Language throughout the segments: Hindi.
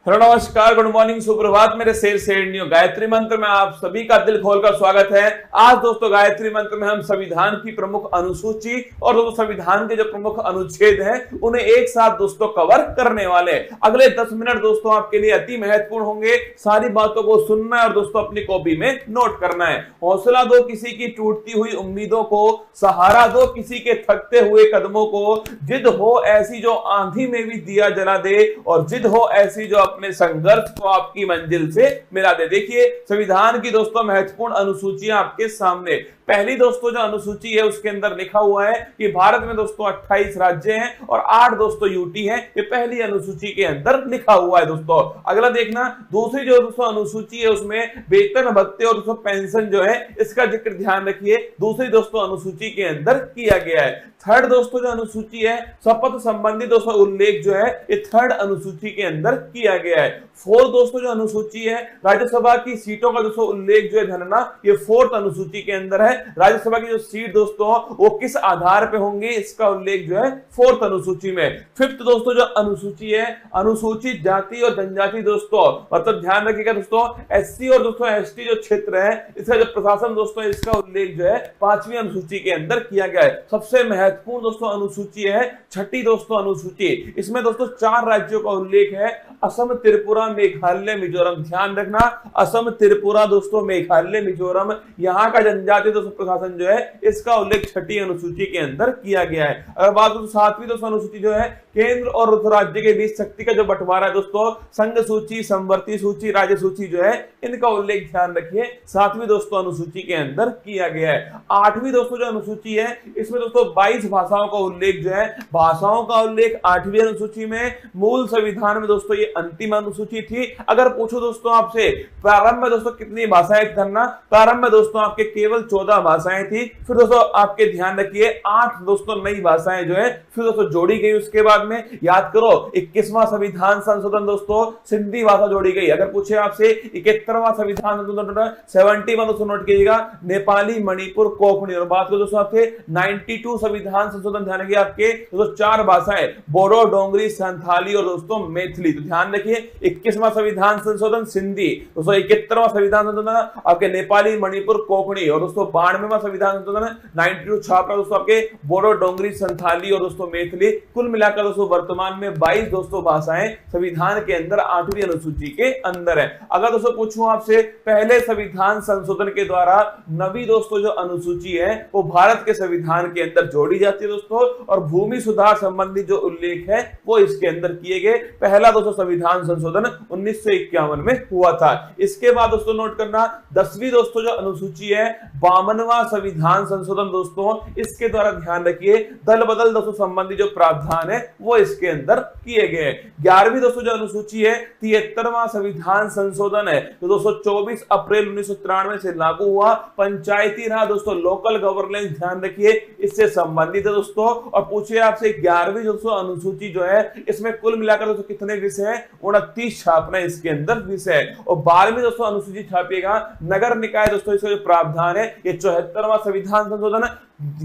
हेलो नमस्कार, गुड मॉर्निंग, सुप्रभात मेरे शेर शेरनियों। गायत्री मंत्र में आप सभी का दिल खोलकर स्वागत है। आज दोस्तों गायत्री मंत्र में हम संविधान की प्रमुख अनुसूची और दोस्तों संविधान के जो प्रमुख अनुच्छेद हैं उन्हें एक साथ दोस्तों कवर करने वाले। अगले 10 मिनट दोस्तों आपके लिए अति महत्वपूर्ण होंगे। सारी बातों को सुनना है और दोस्तों अपनी कॉपी में नोट करना है। हौसला दो किसी की टूटती हुई उम्मीदों को, सहारा दो किसी के थकते हुए कदमों को, जिद हो ऐसी जो आंधी में भी दिया जला दे और जिद हो ऐसी जो अपने संघर्ष को आपकी मंजिल से मिला दे। देखिए संविधान की दोस्तों महत्वपूर्ण अनुसूचियां आपके सामने। पहली दोस्तों जो अनुसूची है उसके अंदर लिखा हुआ है कि भारत में दोस्तों 28 राज्य हैं और 8 दोस्तों यूटी हैं। ये पहली अनुसूची के अंदर लिखा हुआ है दोस्तों। अगला देखना, दूसरी जो दोस्तों अनुसूची है उसमें वेतन भत्ते और दोस्तों पेंशन जो है इसका जिक्र ध्यान रखिए, दूसरी दोस्तों अनुसूची के अंदर किया गया है। थर्ड दोस्तों जो अनुसूची है शपथ संबंधी दोस्तों उल्लेख जो है ये थर्ड अनुसूची के अंदर किया गया है। फोर्थ दोस्तों जो अनुसूची है राज्यसभा की सीटों का दोस्तों उल्लेख जो है धनना, ये फोर्थ अनुसूची के अंदर है। राज्यसभा की जो सीट दोस्तों वो किस आधार पे होंगे इसका उल्लेख जो है फोर्थ अनुसूची में। फिफ्थ दोस्तों जो अनुसूची है अनुसूचित जाति और जनजाति दोस्तों, मतलब ध्यान रखिएगा दोस्तों एससी और दोस्तों एसटी जो क्षेत्र है इसका जो प्रशासन दोस्तों इसका उल्लेख जो है 5वीं अनुसूची के अंदर किया गया है। सबसे महत्वपूर्ण दोस्तों अनुसूची है छठी दोस्तों अनुसूची। इसमें दोस्तों 4 राज्यों का उल्लेख है, असम, त्रिपुरा, मेघालय, मिजोरम। ध्यान रखना असम, त्रिपुरा दोस्तों, मेघालय, मिजोरम, यहाँ का जनजातीय दोस्तों प्रशासन जो है इसका उल्लेख छठी अनुसूची के अंदर किया गया है। अगर बात करें 7वीं दोस्तों अनुसूची जो है केंद्र और राज्य के बीच शक्ति का जो बंटवारा है दोस्तों, संघ सूची, समवर्ती सूची, राज्य सूची जो है इनका उल्लेख ध्यान रखिए 7वीं दोस्तों अनुसूची के अंदर किया गया है। 8वीं दोस्तों जो अनुसूची है इसमें दोस्तों 22 भाषाओं का उल्लेख जो है, भाषाओं का उल्लेख 8वीं अनुसूची में। मूल संविधान में दोस्तों ये अंतिम अनुसूची थी। अगर पूछो दोस्तों आपसे प्रारंभ में दोस्तों कितनी भाषाएं करना, प्रारंभ में दोस्तों आपके केवल 14 भाषाएं थी। फिर दोस्तों आपके ध्यान रखिए 8 दोस्तों नई भाषाएं जो है फिर दोस्तों जोड़ी गई। उसके बाद में याद करो 21वां संविधान संशोधन दोस्तों सिंधी भाषा जोड़ी गई। अगर पूछे आपसे 71वां संविधान संशोधन 71 दोस्तों नोट कीजिएगा नेपाली, मणिपुर, कोंकणी। और बात करो दोस्तों आपसे 92 संविधान संशोधन ध्यान रखिए आपके दोस्तों 4 भाषाएं बोडो, डोंगरी, संथाली और दोस्तों मैथिली। तो ध्यान रखिए 21वां संविधान संशोधन सिंधी दोस्तों, 71वां संविधान संशोधन आपके नेपाली, मणिपुर, कोंकणी और दोस्तों 92वां संविधान संशोधन 92 छापरा दोस्तों आपके बोडो, डोंगरी, संथाली और दोस्तों मैथिली। कुल मिलाकर दोस्तों वर्तमान में 22 दोस्तों भाषाएं संविधान के अंदर 8वीं अनुसूची के अंदर है। अगर दोस्तों पूछूं आपसे पहले संविधान संशोधन के द्वारा नवी दोस्तों जो अनुसूची है वो भारत के संविधान के अंदर जोड़ी जाती है दोस्तों, और भूमि सुधार संबंधी जो उल्लेख है वो इसके अंदर किए गए। पहला दोस्तों संविधान संशोधन 1951 में हुआ था। इसके बाद दोस्तों नोट करना 10वीं दोस्तों जो अनुसूची है 52वां संविधान संशोधन दोस्तों, इसके द्वारा ध्यान रखिए दल बदल दोस्तों संबंधी जो प्रावधान है वो इसके अंदर किए गए। 11वीं दोस्तों जो अनुसूची है 73वां संविधान संशोधन है तो दोस्तों 24 अप्रैल 1993 से लागू हुआ। पंचायती राज दोस्तों लोकल गवर्नेंस ध्यान रखिए इससे संबंधित है दोस्तों। और पूछिए आपसे 11वीं दोस्तों अनुसूची जो है इसमें कुल मिलाकर दोस्तों कितने विषय हैं, 29 छापना इसके अंदर विषय है। और 12वीं दोस्तों अनुसूची छापिएगा नगर निकाय दोस्तों, इसका जो प्रावधान है ये 74वां संविधान संशोधन।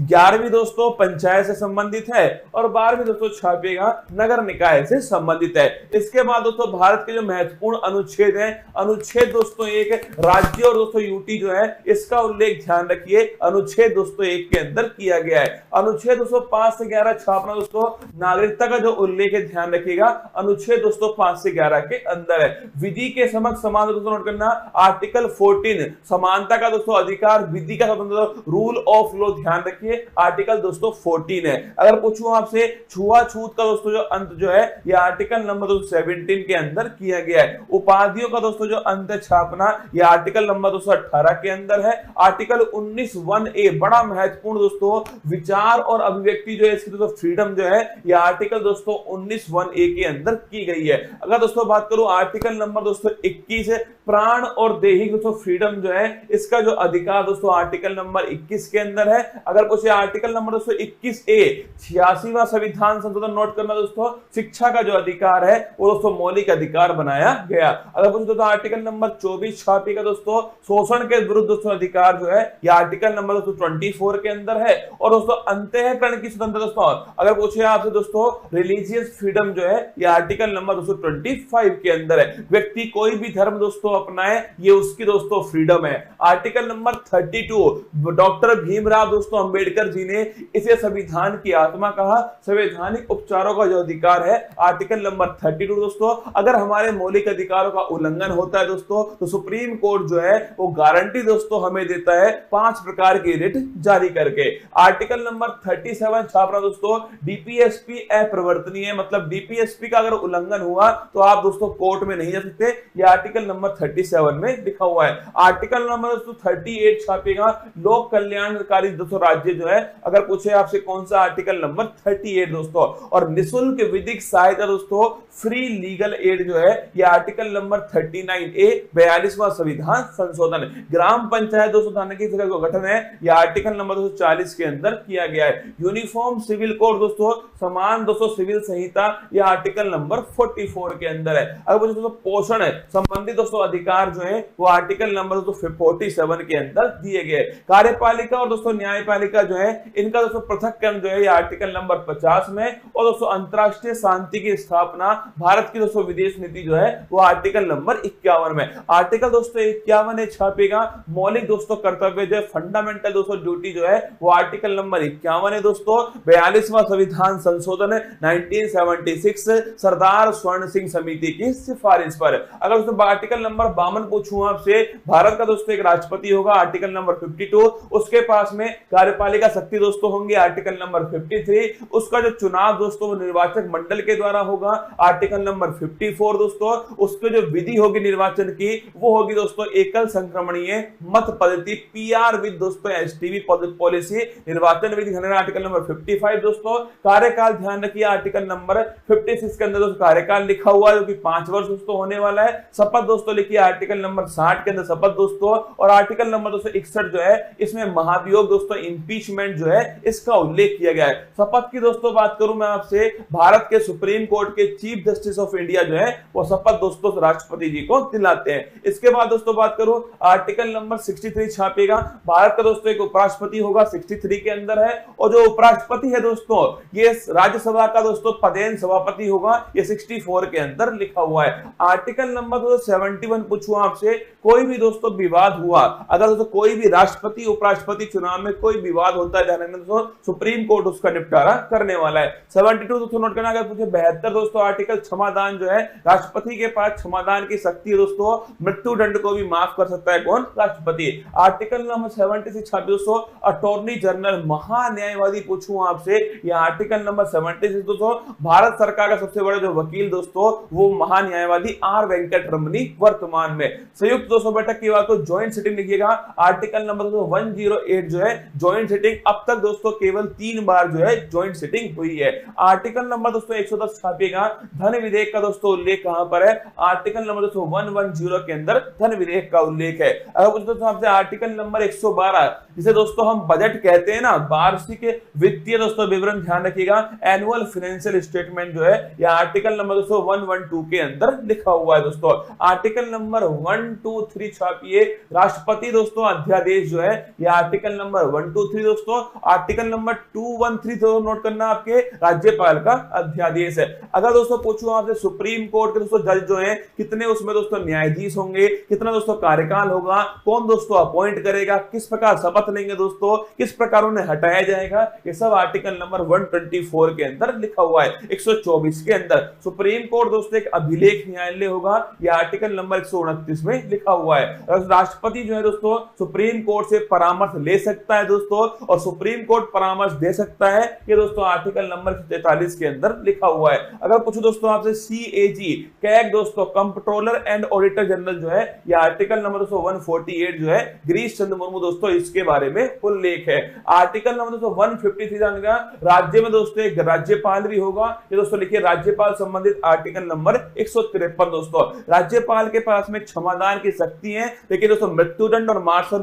11वीं दोस्तों पंचायत से संबंधित है और 12वीं दोस्तों छापिएगा नगर निकाय से संबंधित है। इसके बाद दोस्तों भारत के जो महत्वपूर्ण अनुच्छेद हैं, अनुच्छेद दोस्तों 1 राज्य और दोस्तों यूटी जो है इसका उल्लेख ध्यान रखिए अनुच्छेद दोस्तों 1 के अंदर किया गया है। अनुच्छेद दोस्तों 5 से 11 छापना दोस्तों नागरिकता का जो उल्लेख है ध्यान रखिएगा अनुच्छेद दोस्तों 5 से 11 के अंदर है। विधि के समक्ष समान दोस्तों नोट करना आर्टिकल 14 समानता का दोस्तों अधिकार, विधि का स्वतंत्रता, रूल ऑफ लॉ ध्यान रखिए आर्टिकल दोस्तों 14 है। अगर पूछूं आपसे छुआछूत का दोस्तों जो अंत जो है ये आर्टिकल नंबर 17 के अंदर किया गया है। उपाधियों का दोस्तों जो अंत छापना ये आर्टिकल नंबर 18 के अंदर है। आर्टिकल 19(1)(a) बड़ा महत्वपूर्ण दोस्तों विचार और अभिव्यक्ति जो है इसकी दोस्तों फ्रीडम जो है ये आर्टिकल दोस्तों 19(1)(a) के अंदर की गई है। अगर दोस्तों बात करूं आर्टिकल नंबर दोस्तों 21 प्राण और दैहिक दोस्तों फ्रीडम जो है इसका जो अधिकार दोस्तों आर्टिकल नंबर 21 के अंदर है। अगर पूछे आर्टिकल नंबर दोस्तों 21A 86वां संविधान संशोधन नोट करना दोस्तों, शिक्षा का जो अधिकार है वो दोस्तों मौलिक अधिकार बनाया गया। अगर पूछे दोस्तों आर्टिकल नंबर 24 छापी का दोस्तों शोषण के विरुद्ध दोस्तों अधिकार जो है ये आर्टिकल नंबर दोस्तों 24 के अंदर है। और दोस्तों अंतःकरण की स्वतंत्रता दोस्तों, अगर पूछे आपसे दोस्तों रिलीजियस फ्रीडम जो है ये आर्टिकल नंबर दोस्तों 25 के अंदर है। व्यक्ति कोई भी धर्म दोस्तों अपनाए ये उसकी दोस्तों फ्रीडम है। आर्टिकल नंबर 32 डॉक्टर भीमराव दोस्तों अंबेडकर जी ने इसे संविधान की आत्मा कहा। संवैधानिक उपचारों का जो अधिकार है आर्टिकल नंबर 32 दोस्तों, अगर हमारे मौलिक अधिकारों का उल्लंघन होता है दोस्तों तो सुप्रीम कोर्ट जो है वो गारंटी दोस्तों हमें देता है 5 प्रकार की रिट जारी करके। आर्टिकल नंबर 37 छापना दोस्तों, डीपीएसपी अप्रवर्तनीय, मतलब डीपीएसपी का अगर उल्लंघन हुआ तो आप दोस्तों कोर्ट में नहीं जा सकते। ये आर्टिकल नंबर 37 में लिखा हुआ है। आर्टिकल नंबर दोस्तों 38 छापेगा, लोक कल्याणकारी दोस्तों राज्य जो है, अगर पूछे आपसे कौन सा आर्टिकल नंबर 38 दोस्तों। और निःशुल्क विधिक सहायता दोस्तों, फ्री लीगल एड जो है ये आर्टिकल नंबर 39A 42वां संविधान संशोधन। ग्राम पंचायत दोस्तों थाने की जगह गठन है, यह आर्टिकल नंबर 240 के अंदर किया गया है। यूनिफॉर्म सिविल कोड दोस्तों, समान दोस्तों सिविल संहिता, यह आर्टिकल नंबर 44 के अंदर है। अगर दोस्तों पोषण है संबंधित दोस्तों अधिकार जो है वो आर्टिकल नंबर 47 के अंदर दिए गए। कार्यपालिका और दोस्तों न्यायपालिका जो है इनका दोस्तों पृथक्करण जो है ये आर्टिकल नंबर 50 में। और दोस्तों अंतरराष्ट्रीय शांति की स्थापना, भारत की दोस्तों विदेश नीति जो है वो आर्टिकल नंबर 51 में। आर्टिकल दोस्तों 51 छापेगा, मौलिक दोस्तों कर्तव्य जो है फंडामेंटल दोस्तों ड्यूटी जो है वो आर्टिकल नंबर 51 है दोस्तों। 42वां संविधान संशोधन 1976 सरदार स्वर्ण सिंह समिति की सिफारिश पर। अगर दोस्तों आर्टिकल नंबर 52 पूछूं आपसे, भारत का दोस्तों एक राष्ट्रपति होगा आर्टिकल नंबर 52, उसके पास में कार्यपालिका शक्ति दोस्तों होंगे आर्टिकल नंबर 53, उसका जो चुनाव दोस्तों वो निर्वाचक मंडल के द्वारा होगा आर्टिकल नंबर 54 दोस्तों, उसके जो विधि होगी निर्वाचन की वो होगी दोस्तों एकल संक्रमणीय मत पद्धति, पीआर विद दोस्तों एसटीवी पॉलिसी, निर्वाचन विधि आर्टिकल नंबर 55 दोस्तों। कार्यकाल ध्यान रखिए आर्टिकल नंबर 56 के अंदर दोस्तों कार्यकाल लिखा हुआ है जो कि 5 वर्ष दोस्तों होने वाला है। शपथ दोस्तों लिखिए आर्टिकल नंबर 60 के अंदर शपथ दोस्तों। और आर्टिकल नंबर 261 जो है इसमें महाभियोग दोस्तों इंपीचमेंट जो है इसका उल्लेख किया गया है। शपथ की दोस्तों बात करूं मैं आपसे, भारत के सुप्रीम कोर्ट के चीफ जस्टिस ऑफ इंडिया जो है वो शपथ दोस्तों राष्ट्रपति जी को दिलाते हैं। इसके बाद दोस्तों बात करूं आर्टिकल नंबर 63 छापेगा, भारत का दोस्तों एक उपराष्ट्रपति होगा 63 के अंदर है। और जो उपराष्ट्रपति है दोस्तों ये राज्यसभा का दोस्तों पदेन सभापति होगा, ये 64 के अंदर लिखा हुआ है। आर्टिकल नंबर 71 पूछूं आपसे, कोई भी दोस्तों विवाद हुआ, अगर दोस्तों कोई भी राष्ट्रपति उपराष्ट्रपति चुनाव में कोई विवाद होता है ध्यान रखना दोस्तों, सुप्रीम कोर्ट उसका निपटारा करने वाला है। 72 दोस्तों नोट करना। अगर पूछे 72 दोस्तों आर्टिकल क्षमादान जो है, राष्ट्रपति के पास क्षमादान की शक्ति है दोस्तों, मृत्यु दंड को भी माफ कर सकता है कौन, राष्ट्रपति। आर्टिकल नंबर 76 दोस्तों अटॉर्नी जनरल महान्यायवादी पूछूं आपसे, यह आर्टिकल नंबर 76 दोस्तों, भारत सरकार का सबसे बड़ा जो वकील दोस्तों वो महान्यायवादी आर वेंकट रमनी वर्तमान में। संयुक्त दोस्तों बैठक की बात तो ज्वाइंट सिटिंग लिखिएगा, आर्टिकल नंबर 108 जो है ज्वाइंट सिटिंग, अब तक दोस्तों केवल 3 बार जो है ज्वाइंट सिटिंग हुई है। आर्टिकल नंबर दोस्तों 110 छापेगा, धन विधेयक का दोस्तों उल्लेख कहां पर है, आर्टिकल नंबर दोस्तों 110 के अंदर धन विधेयक का उल्लेख है। अगर दोस्तों आपसे आर्टिकल नंबर 112 जिसे दोस्तों हम बजट कहते हैं ना, वार्षिक वित्तीय दोस्तों विवरण ध्यान रखिएगा, एनुअल फाइनेंशियल स्टेटमेंट जो है यह आर्टिकल नंबर दोस्तों 112 के अंदर लिखा हुआ है दोस्तों। आर्टिकल नंबर 123 छापिए, राष्ट्रपति दोस्तों अध्यादेश जो है यह आर्टिकल नंबर 123 दोस्तों। आर्टिकल नंबर 213 तो नोट करना आपके राज्यपाल का अध्यादेश है। अगर दोस्तों पूछूं आपसे सुप्रीम कोर्ट के दोस्तों जज जो है कितने उसमें दोस्तों न्यायाधीश होंगे, कितना दोस्तों कार्यकाल होगा, कौन दोस्तों अपॉइंट करेगा, किस प्रकार शपथ लेंगे दोस्तों, किस प्रकार उन्हें हटाया जाएगा, ये सब आर्टिकल नंबर 124 के अंदर लिखा हुआ है। 124 के अंदर सुप्रीम कोर्ट दोस्तों एक अभिलेख न्यायालय होगा, यह आर्टिकल नंबर 129 में लिखा हुआ है। राष्ट्रपति जो है दोस्तों सुप्रीम कोर्ट से परामर्श ले सकता है दोस्तों, और सुप्रीम कोर्ट परामर्श दे सकता है, ये दोस्तों आर्टिकल नंबर 43 के अंदर लिखा हुआ है। अगर पूछो दोस्तों आपसे CAG कैग दोस्तों कंट्रोलर एंड ऑडिटर जनरल जो है यह आर्टिकल नंबर 148 जो है गिरीश चंद्र मुर्मू दोस्तों इसके बारे में उल्लेख है। आर्टिकल नंबर 153 जानेगा, राज्य में दोस्तों एक राज्यपाल भी होगा, ये दोस्तों लिखिए राज्यपाल संबंधित आर्टिकल नंबर 153 दोस्तों। राज्यपाल के पास में क्षमादान की शक्ति है, लेकिन दोस्तों मृत्युदंड और मार्शल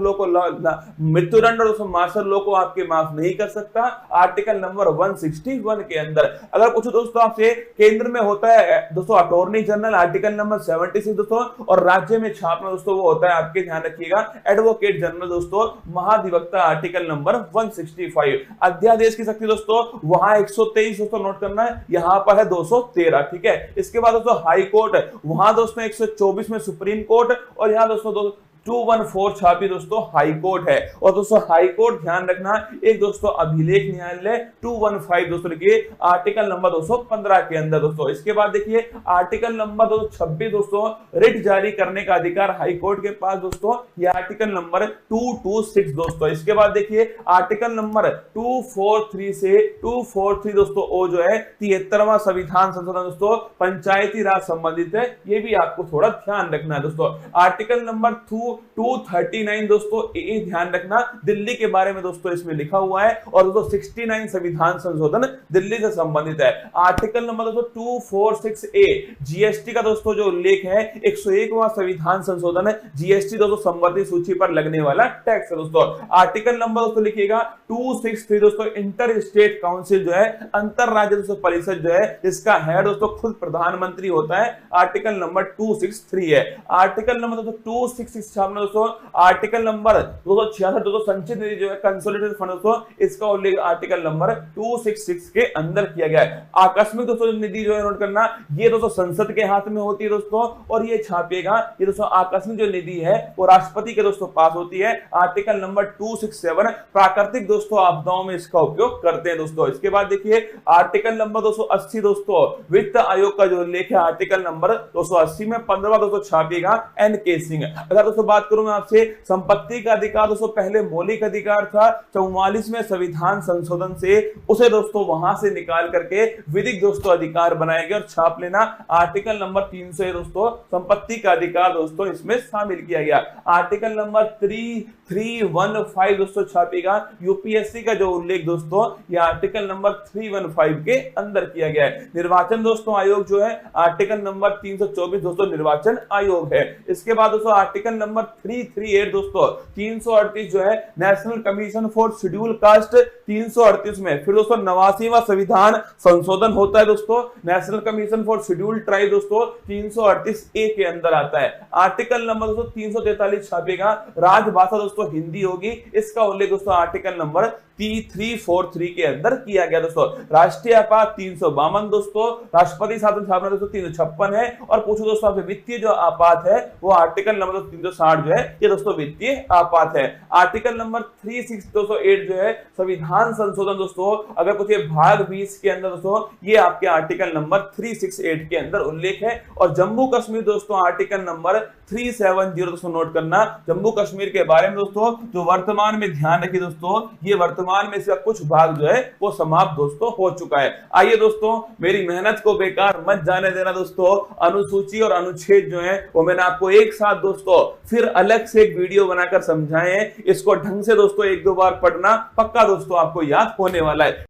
सेंसर लॉ को आपके माफ नहीं कर सकता आर्टिकल नंबर 161 के अंदर। अगर कुछ दोस्तों आपसे केंद्र में होता है दोस्तों अटॉर्नी जनरल आर्टिकल नंबर 76 दोस्तों, और राज्य में छापना दोस्तों वो होता है आपके ध्यान रखिएगा एडवोकेट जनरल दोस्तों महाधिवक्ता आर्टिकल नंबर 165। अध्यादेश की शक्ति दोस्तों वहां 123 दोस्तों नोट करना है, यहां पर है 213। ठीक है, इसके बाद दोस्तों हाई कोर्ट वहां दोस्तों 124 में सुप्रीम कोर्ट, और यहां दोस्तों 214 छापी दोस्तों हाई कोर्ट है। और दोस्तों हाई कोर्ट ध्यान रखना एक दोस्तों अभिलेख न्यायालय 215 दोस्तों लिखिए आर्टिकल नंबर 215 के अंदर दोस्तों। इसके बाद देखिए आर्टिकल नंबर 226 दोस्तों रिट जारी करने का अधिकार हाई कोर्ट के पास दोस्तों, ये आर्टिकल नंबर 226 दोस्तों। इसके बाद देखिए आर्टिकल नंबर 243 से 243 दोस्तों ओ जो है 73वां संविधान संशोधन दोस्तों पंचायती राज संबंधित है, ये भी आपको थोड़ा ध्यान रखना है दोस्तों। आर्टिकल नंबर 239 दोस्तों ए ध्यान रखना दिल्ली के बारे में दोस्तों इसमें लिखा हुआ है, और दोस्तों 69 संविधान संशोधन दिल्ली से संबंधित है। आर्टिकल नंबर दोस्तों 246 ए जीएसटी का दोस्तों जो उल्लेख है 101वां संविधान संशोधन है, जीएसटी दोस्तों संबंधित सूची पर लगने वाला टैक्स है दोस्तों। आर्टिकल नंबर दोस्तों लिखिएगा 263 दोस्तों इंटर स्टेट काउंसिल जो है अंतर राज्य दोस्तों परिषद जो है इसका हेड दोस्तों खुद प्रधानमंत्री होता है, आर्टिकल नंबर 263 है। आर्टिकल नंबर दोस्तों 266 दोस्तों आर्टिकल नंबर 266 दोस्तों संचित निधि जो है कंसोलिडेटेड फंड दोस्तों इसका उल्लेख आर्टिकल नंबर 266 के अंदर किया गया है। आकस्मिक दोस्तों निधि जो है नोट करना ये दोस्तों संसद के हाथ में होती है दोस्तों, और ये छापेगा ये दोस्तों आकस्मिक जो निधि है वो राष्ट्रपति के दोस्तों पास होती है, आर्टिकल नंबर 267 प्राकृतिक दोस्तों आपदाओं में इसका उपयोग करते हैं दोस्तों। इसके बाद देखिए आर्टिकल नंबर 280 दोस्तों वित्त आयोग का जो उल्लेख है आर्टिकल नंबर 280 में 15वां दोस्तों छापेगा एनके सिंह। अगर दोस्तों बात करूं मैं आपसे संपत्ति का अधिकार दोस्तों पहले मौलिक अधिकार था, 44वें संविधान संशोधन से उसे दोस्तों वहां से निकाल करके विधिक दोस्तों अधिकार बनाया गया, और छाप लेना आर्टिकल नंबर 300 दोस्तों संपत्ति का अधिकार दोस्तों इसमें शामिल किया गया। आर्टिकल नंबर 315 दोस्तों छापेगा यूपीएससी का जो उल्लेख दोस्तों ये आर्टिकल नंबर 315 के अंदर किया गया है। निर्वाचन दोस्तों आयोग जो है आर्टिकल नंबर 324 दोस्तों निर्वाचन आयोग है। इसके बाद दोस्तों आर्टिकल नंबर 338 दोस्तों 338 जो है national commission for schedule caste 338 में फिर दोस्तों 89वां संविधान संशोधन होता है दोस्तों, national commission for schedule tribe दोस्तों 338 ए के अंदर आता है। आर्टिकल नंबर दोस्तों 343 छापेगा राजभाषा दोस्तों हिंदी होगी, इसका उल्लेख दोस्तों आर्टिकल नंबर 343 के अंदर किया गया दोस्तों। राष्ट्रीय आपात 352 दोस्तों, राष्ट्रपति शासन स्थापना दोस्तों 356 है, और पूछो दोस्तों आपसे वित्तीय जो आपात है वो आर्टिकल नंबर 360 जो है ये दोस्तों वित्तीय आपात है। आर्टिकल नंबर 368 जो है संविधान संशोधन दोस्तों, अगर कुछ भाग 20 के अंदर दोस्तों ये आपके आर्टिकल नंबर 368 के अंदर उल्लेख है। और जम्मू कश्मीर दोस्तों आर्टिकल नंबर 370 दोस्तों नोट करना, जम्मू कश्मीर के बारे में दोस्तों जो वर्तमान में ध्यान रखिए दोस्तों ये वर्तमान में इसका कुछ भाग जो है वो समाप्त दोस्तों हो चुका है। आइए दोस्तों मेरी मेहनत को बेकार मत जाने देना दोस्तों, अनुसूची और अनुच्छेद जो है वो मैंने आपको एक साथ दोस्तों फिर अलग से एक वीडियो बनाकर समझाए हैं, इसको ढंग से दोस्तों एक दो बार पढ़ना, पक्का दोस्तों आपको याद होने वाला है।